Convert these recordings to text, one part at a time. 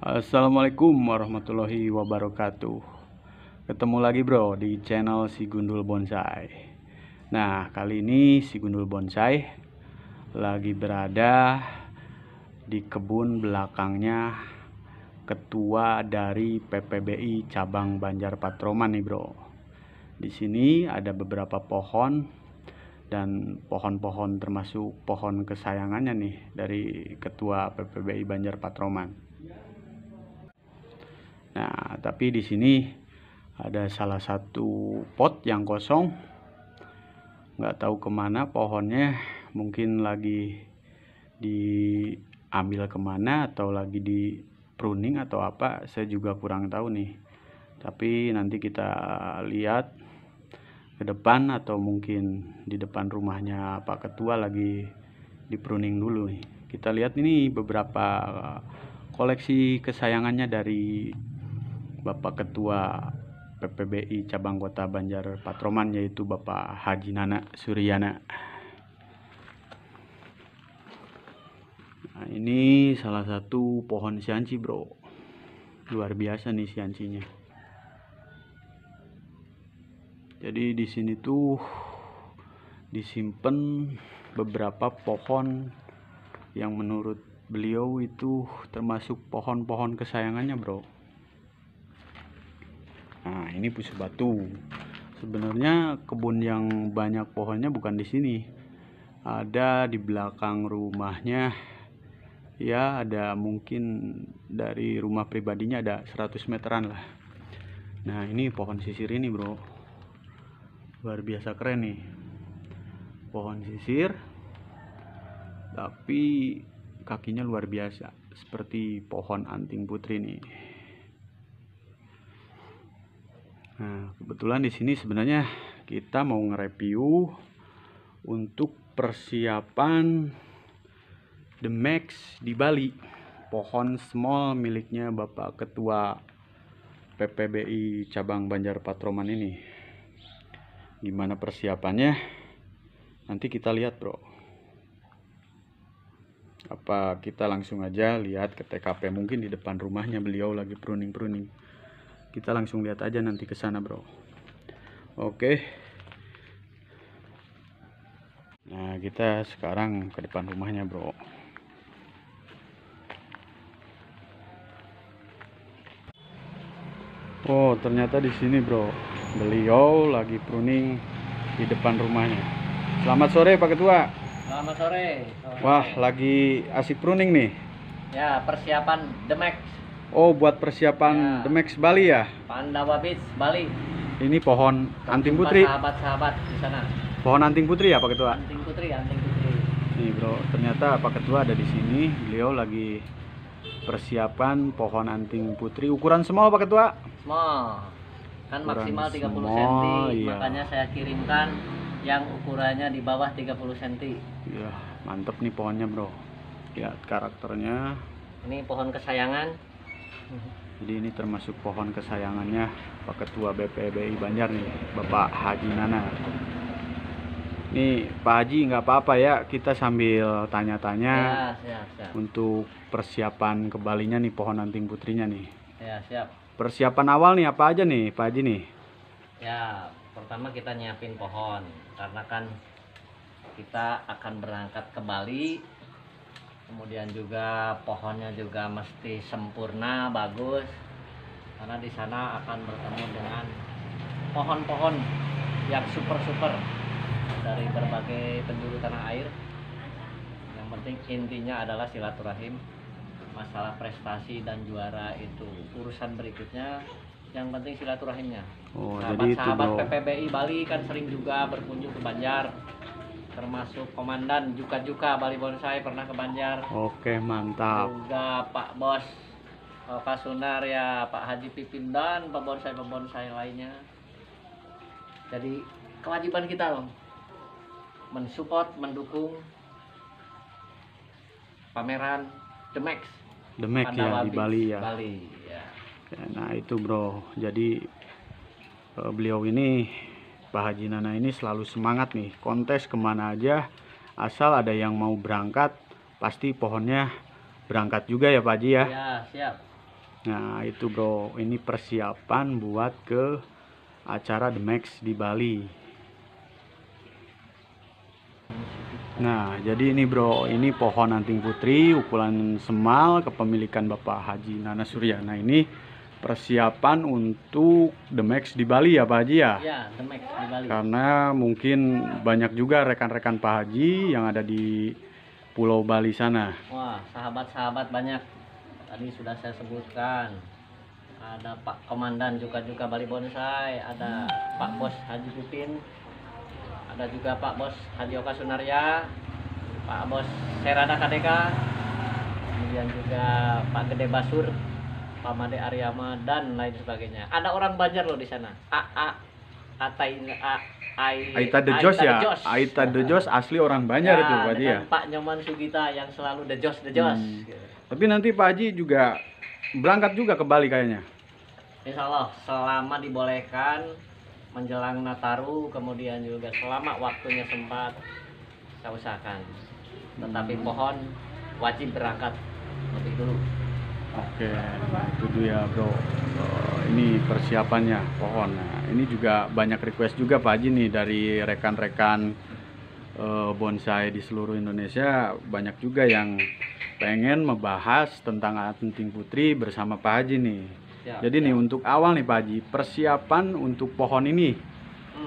Assalamualaikum warahmatullahi wabarakatuh. Ketemu lagi bro di channel Si Gundul Bonsai. Nah, kali ini Si Gundul Bonsai lagi berada di kebun belakangnya ketua dari PPBI cabang Banjar Patroman nih bro. Di sini ada beberapa pohon dan pohon-pohon termasuk pohon kesayangannya nih dari ketua PPBI Banjar Patroman. Nah, tapi di sini ada salah satu pot yang kosong, nggak tahu kemana pohonnya, mungkin lagi diambil kemana atau lagi di pruning atau apa, saya juga kurang tahu nih. Tapi nanti kita lihat ke depan atau mungkin di depan rumahnya Pak Ketua lagi di pruning dulu nih. Kita lihat ini beberapa koleksi kesayangannya dari Bapak Ketua PPBI Cabang Kota Banjar Patroman, yaitu Bapak Haji Nana Suryana. Nah, ini salah satu pohon sianci bro, luar biasa nih siancinya. Jadi di sini tuh disimpan beberapa pohon yang menurut beliau itu termasuk pohon-pohon kesayangannya bro. Nah, ini pusu batu. Sebenarnya kebun yang banyak pohonnya bukan di sini. Ada di belakang rumahnya. Ya, ada mungkin dari rumah pribadinya ada 100 meteran lah. Nah, ini pohon sisir ini, bro. Luar biasa keren nih. Pohon sisir. Tapi kakinya luar biasa, seperti pohon anting putri nih. Nah, kebetulan di sini sebenarnya kita mau nge-review untuk persiapan The Max di Bali, pohon small miliknya Bapak Ketua PPBI Cabang Banjar Patroman ini. Gimana persiapannya? Nanti kita lihat, bro. Apa kita langsung aja lihat ke TKP, mungkin di depan rumahnya beliau lagi pruning-pruning. Kita langsung lihat aja nanti ke sana, bro. Oke. Nah, kita sekarang ke depan rumahnya, bro. Oh, ternyata di sini, bro. Beliau lagi pruning di depan rumahnya. Selamat sore, Pak Ketua. Selamat sore. Wah, lagi asik pruning nih. Ya, persiapan The Max. Oh, buat persiapan Ya. The Max Bali ya? Pandawa Beach, Bali. Ini pohon anting putri. Sahabat-sahabat di sana. Pohon anting putri ya, Pak Ketua? Anting putri, anting putri. Nih, bro. Ternyata Pak Ketua ada di sini. Beliau lagi persiapan pohon anting putri ukuran small, Pak Ketua. Small. Kan Ukuran maksimal 30 small, cm, iya. makanya saya kirimkan yang ukurannya di bawah 30 cm. Ya, mantep nih pohonnya, bro. Lihat karakternya. Ini pohon kesayangan. Jadi ini termasuk pohon kesayangannya Pak Ketua BPBI Banjar nih, Bapak Haji Nana. Nih Pak Haji, nggak apa-apa ya, kita sambil tanya-tanya Ya, siap. untuk persiapan kembalinya nih pohon anting putrinya nih. Ya, siap. Persiapan awal nih apa aja nih Pak Haji nih? Ya, pertama kita nyiapin pohon karena kan kita akan berangkat ke Bali. Kemudian juga pohonnya juga mesti sempurna, bagus. Karena di sana akan bertemu dengan pohon-pohon yang super-super dari berbagai penjuru tanah air. Yang penting intinya adalah silaturahim. Masalah prestasi dan juara itu urusan berikutnya. Yang penting silaturahimnya. Oh, jadi itu, Sahabat-sahabat bro. PPBI Bali kan sering juga berkunjung ke Banjar. Termasuk komandan Juka Bali Bonsai pernah ke Banjar. Oke, mantap. Juga Pak Bos, Pak Sunar ya, Pak Haji Pipin dan pembonsai lainnya. Jadi kewajiban kita loh mensupport, mendukung pameran The Max. The Max ya di Bali ya. Bali ya. Nah itu, bro. Jadi beliau ini Pak Haji Nana ini selalu semangat nih, kontes kemana aja, asal ada yang mau berangkat pasti pohonnya berangkat juga ya Pak Haji ya. Ya, siap. Nah itu bro, ini persiapan buat ke acara The Max di Bali. Nah jadi ini bro, ini pohon anting putri ukuran semal kepemilikan Bapak Haji Nana Suryana. Ini persiapan untuk The Max di Bali ya Pak Haji ya? Ya, The Max di Bali. Karena mungkin banyak juga rekan-rekan Pak Haji yang ada di Pulau Bali sana. Wah, sahabat-sahabat banyak. Tadi sudah saya sebutkan. Ada Pak Komandan juga Bali Bonsai, ada Pak Bos Haji Pipin, ada juga Pak Bos Haji Oka Sunarya, Pak Bos Serada Kadeka, kemudian juga Pak Gede Basur, Pak Made Aryama dan lain sebagainya. Ada orang Banjar loh di sana. Aita The Jos ya? Aita The Jos asli orang Banjar itu Pak Haji ya? Pak Nyoman Sugita yang selalu The Jos. Tapi nanti Pak Haji juga berangkat juga ke Bali kayaknya. Insya Allah selama dibolehkan menjelang Nataru, kemudian juga selama waktunya sempat saya usahakan. Tetapi pohon wajib berangkat lebih dulu. Oke, itu dia bro. Ini persiapannya pohon. Nah, ini juga banyak request juga Pak Haji nih dari rekan-rekan bonsai di seluruh Indonesia. Banyak juga yang pengen membahas tentang anting putri bersama Pak Haji nih. Jadi nih untuk awal nih Pak Haji, persiapan untuk pohon ini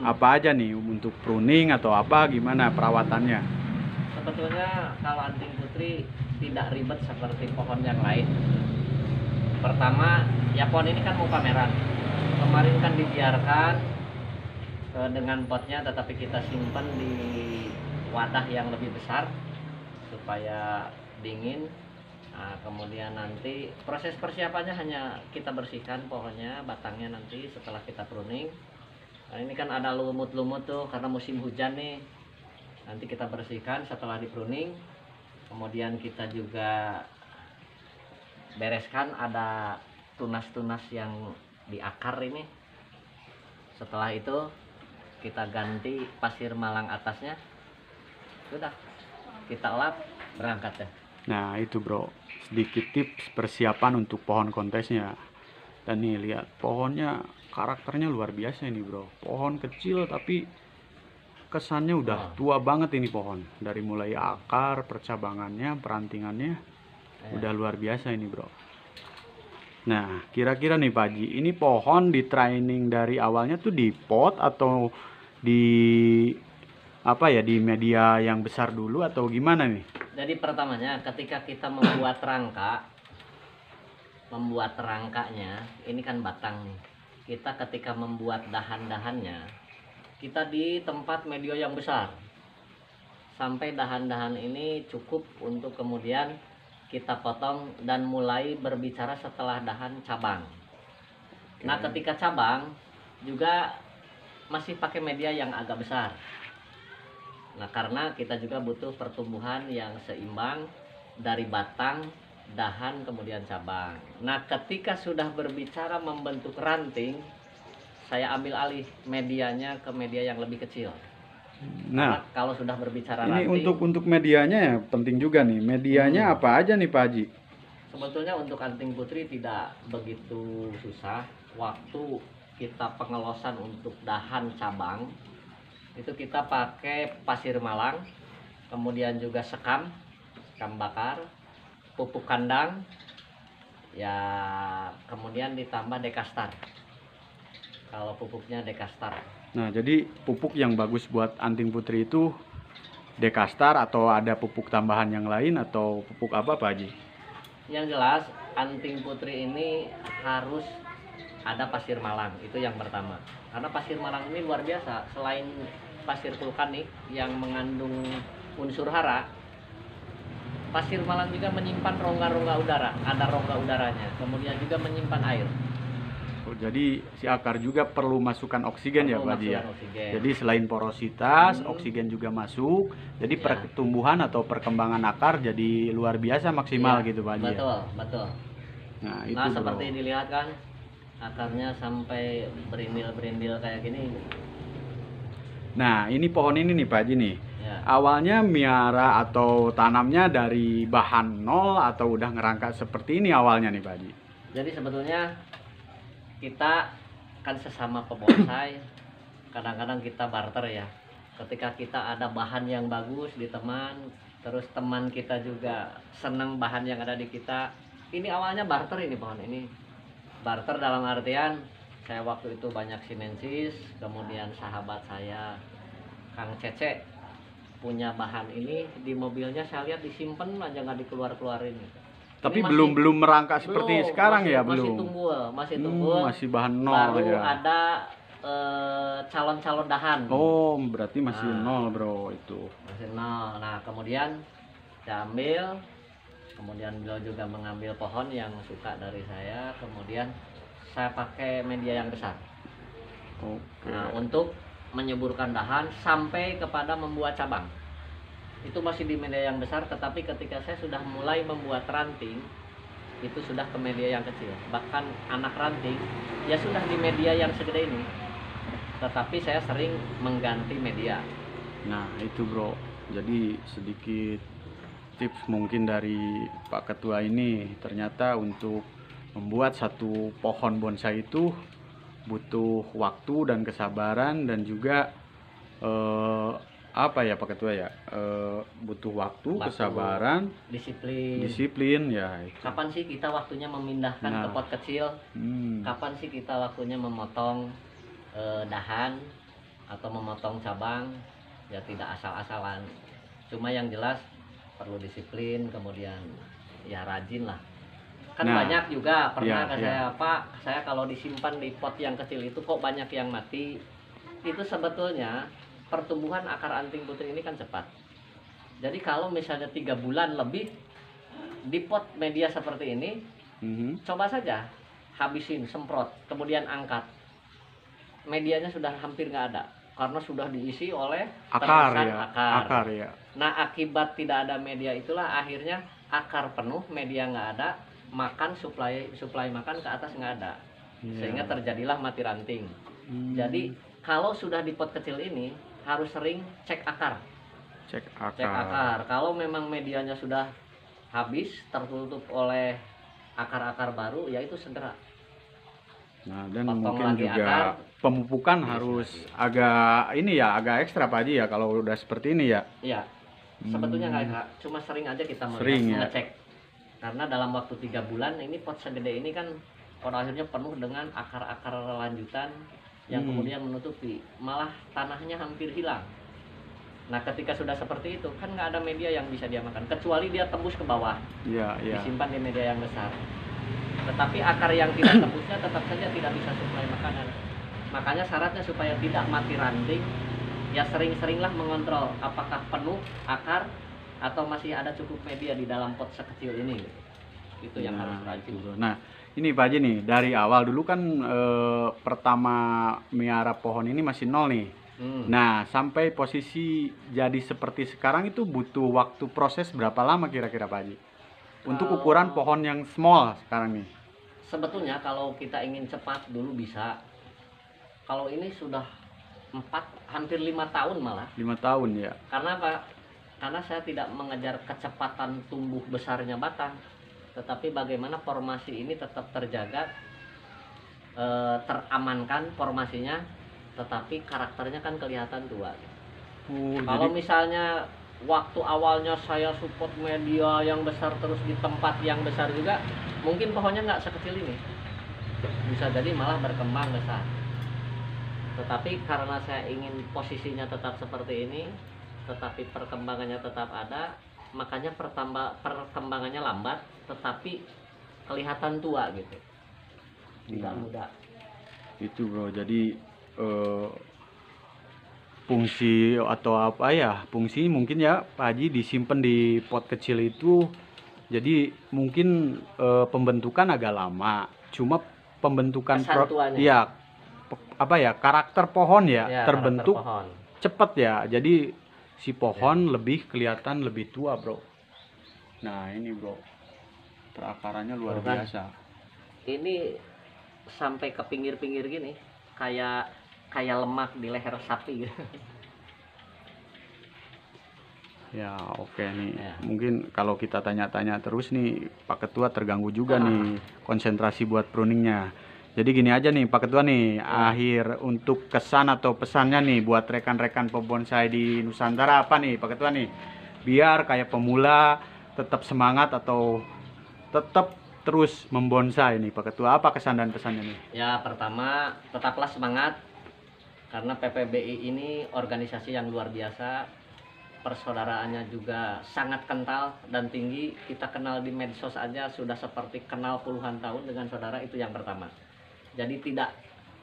apa aja nih untuk pruning atau apa, gimana perawatannya? Sebetulnya kalau anting putri tidak ribet seperti pohon yang lain. Pertama, ya pohon ini kan mau pameran. Kemarin kan dibiarkan dengan potnya, tetapi kita simpan di wadah yang lebih besar supaya dingin. Nah, kemudian nanti proses persiapannya hanya kita bersihkan pohonnya, batangnya nanti setelah kita pruning. Nah, ini kan ada lumut-lumut tuh karena musim hujan nih. Nanti kita bersihkan setelah dipruning. Kemudian kita juga bereskan ada tunas-tunas yang di akar ini. Setelah itu kita ganti pasir malang atasnya. Sudah, kita lap, berangkat deh. Nah itu bro, sedikit tips persiapan untuk pohon kontesnya. Dan nih lihat pohonnya, karakternya luar biasa ini bro. Pohon kecil tapi kesannya udah tua banget ini pohon. Dari mulai akar, percabangannya, perantingannya udah luar biasa ini bro. Nah kira-kira nih Pak Haji, ini pohon di training dari awalnya tuh di pot atau di apa ya, di media yang besar dulu atau gimana nih? Jadi pertamanya ketika kita membuat rangkanya, ini kan batang nih. Kita ketika membuat dahan-dahannya, kita di tempat media yang besar. Sampai dahan-dahan ini cukup untuk kemudian kita potong dan mulai berbicara setelah dahan cabang. Nah, ketika cabang juga masih pakai media yang agak besar. Nah, karena kita juga butuh pertumbuhan yang seimbang dari batang, dahan, kemudian cabang. Nah, ketika sudah berbicara membentuk ranting, saya ambil alih medianya ke media yang lebih kecil. Nah, karena kalau sudah berbicara ini ranting, untuk medianya ya penting juga nih. Medianya apa aja nih Pak Haji? sebetulnya untuk anting putri tidak begitu susah. Waktu kita pengelosan untuk dahan cabang, itu kita pakai pasir malang, kemudian juga sekam bakar, pupuk kandang, ya kemudian ditambah dekastar. Kalau pupuknya dekastar. Nah, jadi pupuk yang bagus buat anting putri itu dekastar atau ada pupuk tambahan yang lain atau pupuk apa Pak Haji? Yang jelas anting putri ini harus ada pasir malang, itu yang pertama. Karena pasir malang ini luar biasa, selain pasir vulkanik yang mengandung unsur hara, pasir malang juga menyimpan rongga-rongga udara, ada rongga udaranya, kemudian juga menyimpan air. Oh, jadi si akar juga perlu masukan oksigen ya Pak Haji ya? Oksigen. Jadi selain porositas, oksigen juga masuk. Jadi pertumbuhan atau perkembangan akar jadi luar biasa maksimal gitu Pak Haji ya? Betul, betul. Nah, itu Nah, bro. seperti dilihat kan, akarnya sampai berindil-berindil kayak gini. Nah, ini pohon ini nih Pak Haji nih. Ya. Awalnya miara atau tanamnya dari bahan nol atau udah ngerangka seperti ini awalnya nih Pak Haji? Jadi sebetulnya kita kan sesama pebonsai, kadang-kadang kita barter ya. Ketika kita ada bahan yang bagus di teman, terus teman kita juga senang bahan yang ada di kita. Ini awalnya barter ini pohon ini. Barter dalam artian saya waktu itu banyak sinensis, kemudian sahabat saya Kang Cece punya bahan ini di mobilnya, saya lihat disimpan aja nggak dikeluar-keluarin. Tapi Ini belum merangkak seperti sekarang masih, ya, masih belum. tunggul, masih tunggul. Masih bahan nol Baru ya. ada calon-calon dahan. Oh, berarti masih Nah. nol bro itu. Masih nol. Nah, kemudian saya ambil, kemudian beliau juga mengambil pohon yang suka dari saya, kemudian saya pakai media yang besar. Oke. Nah, untuk menyuburkan dahan sampai kepada membuat cabang. Itu masih di media yang besar, tetapi ketika saya sudah mulai membuat ranting, itu sudah ke media yang kecil. Bahkan anak ranting ya sudah di media yang segede ini. Tetapi saya sering mengganti media. Nah, itu bro. Jadi sedikit tips mungkin dari Pak Ketua ini, ternyata untuk membuat satu pohon bonsai itu butuh waktu dan kesabaran, dan juga apa ya Pak Ketua ya, butuh waktu, kesabaran, disiplin ya itu. Kapan sih kita waktunya memindahkan ke pot kecil? Kapan sih kita waktunya memotong dahan atau memotong cabang? Ya tidak asal-asalan. Cuma yang jelas perlu disiplin, kemudian ya rajin lah. Kan banyak juga pernah saya Pak, saya kalau disimpan di pot yang kecil itu kok banyak yang mati. Itu sebetulnya pertumbuhan akar anting putri ini kan cepat. Jadi kalau misalnya 3 bulan lebih di pot media seperti ini, coba saja habisin, semprot, kemudian angkat. Medianya sudah hampir nggak ada, karena sudah diisi oleh akar ya. Nah, akibat tidak ada media itulah akhirnya akar penuh, media nggak ada, makan suplai makan ke atas nggak ada, sehingga terjadilah mati ranting. Jadi kalau sudah di pot kecil ini harus sering cek akar. Cek akar. Kalau memang medianya sudah habis, tertutup oleh akar-akar baru, ya itu segera. Nah, dan mungkin juga pemupukan harus agak ini ya, agak ekstra Pak Haji ya kalau udah seperti ini ya. Iya. Sebetulnya nggak, cuma sering aja kita mengecek. Karena dalam waktu 3 bulan ini pot segede ini kan pada akhirnya penuh dengan akar-akar lanjutan yang kemudian menutupi, malah tanahnya hampir hilang. Nah, ketika sudah seperti itu kan nggak ada media yang bisa dia makan, kecuali dia tembus ke bawah, disimpan di media yang besar. Tetapi akar yang tidak tembusnya tetap saja tidak bisa suplai makanan. Makanya syaratnya supaya tidak mati ranting, ya sering-seringlah mengontrol apakah penuh akar atau masih ada cukup media di dalam pot sekecil ini. Itu yang harus rajin. Nah, ini Pak Haji nih, dari awal dulu kan pertama miara pohon ini masih nol nih. Nah, sampai posisi jadi seperti sekarang itu butuh waktu proses berapa lama kira-kira Pak Haji? Untuk ukuran pohon yang small sekarang nih. Sebetulnya kalau kita ingin cepat dulu bisa. Kalau ini sudah hampir 5 tahun malah. 5 tahun ya. Karena Pak, karena saya tidak mengejar kecepatan tumbuh besarnya batang, tetapi bagaimana formasi ini tetap terjaga, teramankan formasinya, tetapi karakternya kan kelihatan tua. Kalau misalnya waktu awalnya saya support media yang besar terus di tempat yang besar juga, mungkin pohonnya nggak sekecil ini, bisa jadi malah berkembang besar. Tetapi karena saya ingin posisinya tetap seperti ini, tetapi perkembangannya tetap ada, makanya perkembangannya lambat, tetapi kelihatan tua gitu, tidak muda. Itu bro, jadi fungsi atau apa ya, fungsi mungkin ya Pak Haji disimpan di pot kecil itu, jadi mungkin pembentukan agak lama, cuma pembentukan apa ya, karakter pohon ya, terbentuk cepat ya, jadi si pohon lebih kelihatan lebih tua bro. Nah ini bro, perakarannya luar biasa. Ini sampai ke pinggir-pinggir gini, kayak lemak di leher sapi. Ya, oke nih. Ya. Mungkin kalau kita tanya-tanya terus nih, Pak Ketua terganggu juga nih konsentrasi buat pruningnya. Jadi gini aja nih Pak Ketua nih, akhir untuk kesan atau pesannya nih buat rekan-rekan pebonsai di Nusantara apa nih Pak Ketua nih? Biar kayak pemula tetap semangat atau tetap terus membonsai nih Pak Ketua. Apa kesan dan pesannya nih? Ya, pertama tetaplah semangat karena PPBI ini organisasi yang luar biasa. Persaudaraannya juga sangat kental dan tinggi. Kita kenal di medsos aja sudah seperti kenal puluhan tahun dengan saudara, itu yang pertama. Jadi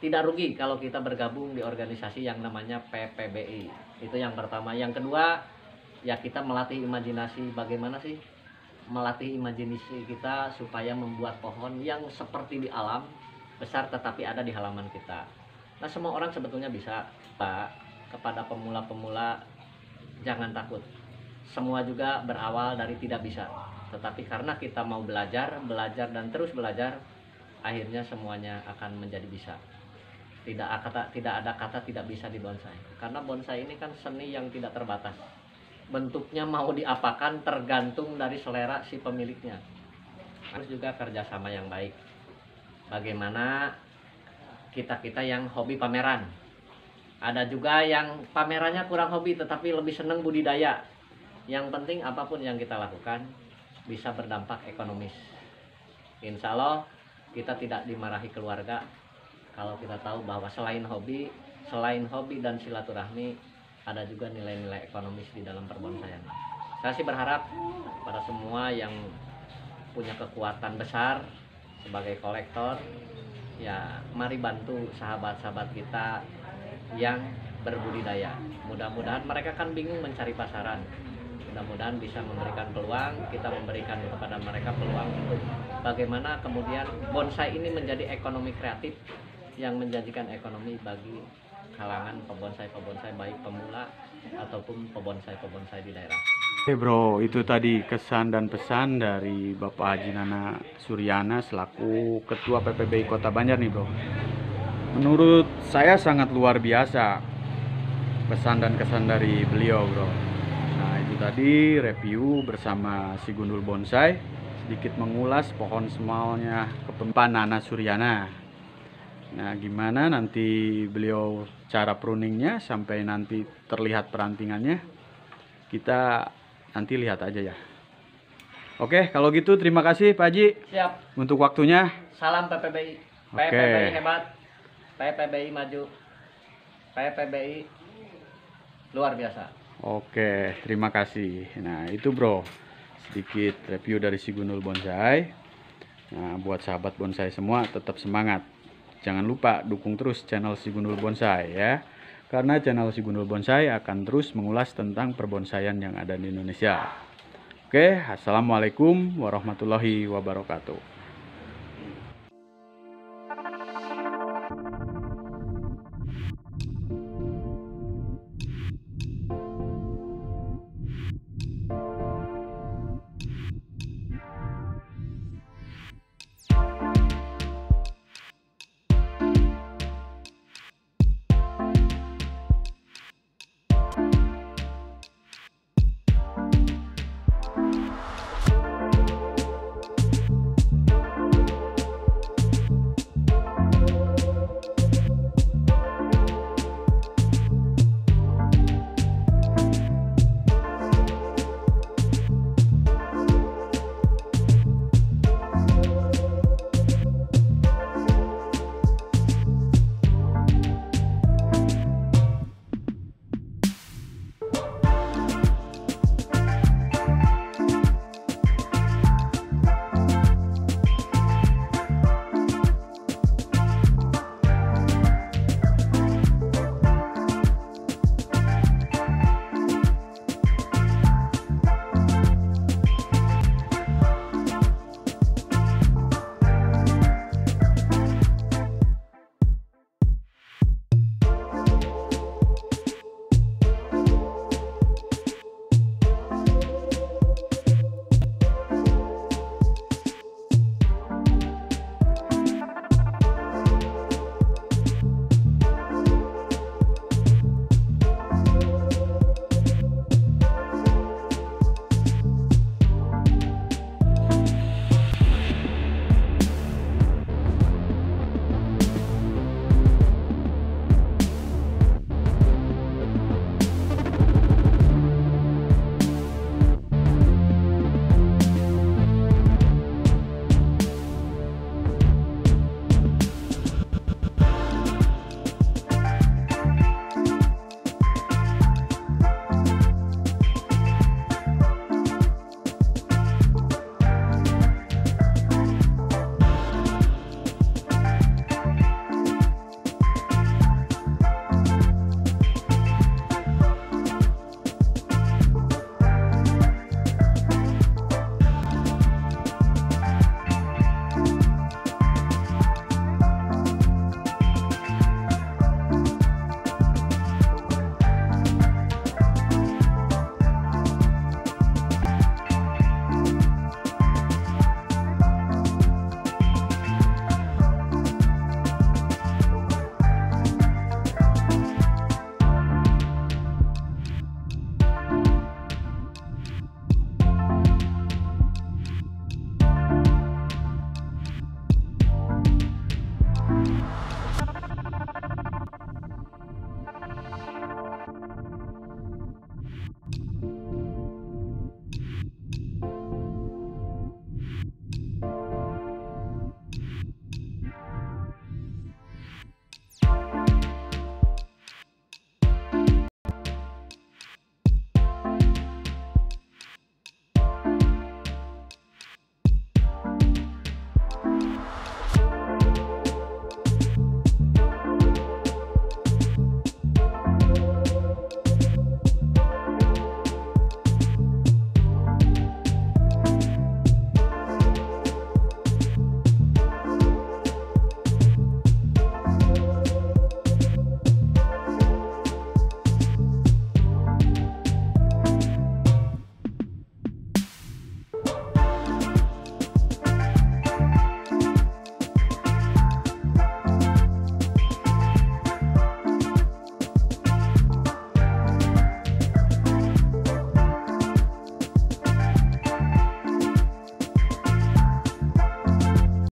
tidak rugi kalau kita bergabung di organisasi yang namanya PPBI. Itu yang pertama. Yang kedua, ya kita melatih imajinasi. Bagaimana sih melatih imajinasi kita supaya membuat pohon yang seperti di alam, besar tetapi ada di halaman kita. Nah, semua orang sebetulnya bisa, Pak. Kepada pemula-pemula, jangan takut. Semua juga berawal dari tidak bisa. Tetapi karena kita mau belajar dan terus belajar, akhirnya semuanya akan menjadi bisa. Tidak ada kata tidak bisa di bonsai. Karena bonsai ini kan seni yang tidak terbatas. Bentuknya mau diapakan tergantung dari selera si pemiliknya. Terus juga kerjasama yang baik. Bagaimana kita yang hobi pameran. Ada juga yang pamerannya kurang hobi tetapi lebih senang budidaya. Yang penting apapun yang kita lakukan bisa berdampak ekonomis. Insya Allah kita tidak dimarahi keluarga kalau kita tahu bahwa selain hobi dan silaturahmi, ada juga nilai-nilai ekonomis di dalam perbonsaian. Saya sih berharap pada semua yang punya kekuatan besar sebagai kolektor, ya mari bantu sahabat-sahabat kita yang berbudidaya. Mudah-mudahan mereka kan bingung mencari pasaran. Mudah-mudahan bisa memberikan peluang, kita memberikan kepada mereka peluang untuk bagaimana kemudian bonsai ini menjadi ekonomi kreatif yang menjanjikan ekonomi bagi kalangan pebonsai-pebonsai baik pemula ataupun pebonsai-pebonsai di daerah. Oke bro, itu tadi kesan dan pesan dari Bapak Haji Nana Suryana selaku Ketua PPBI Kota Banjar nih bro. Menurut saya sangat luar biasa pesan dan kesan dari beliau bro. Nah itu tadi review bersama si Gundul Bonsai, sedikit mengulas pohon semalnya Bapak Nana Suryana. Nah gimana nanti beliau cara pruningnya sampai nanti terlihat perantingannya, kita nanti lihat aja ya. Oke kalau gitu terima kasih Pak Haji. Siap. Untuk waktunya. Salam PPBI. Oke. PPBI hebat. PPBI maju. PPBI luar biasa. Oke, terima kasih. Nah, itu bro, sedikit review dari si Gundul Bonsai. Nah, buat sahabat bonsai semua tetap semangat. Jangan lupa dukung terus channel si Gundul Bonsai ya. Karena channel si Gundul Bonsai akan terus mengulas tentang perbonsaian yang ada di Indonesia. Oke, assalamualaikum warahmatullahi wabarakatuh.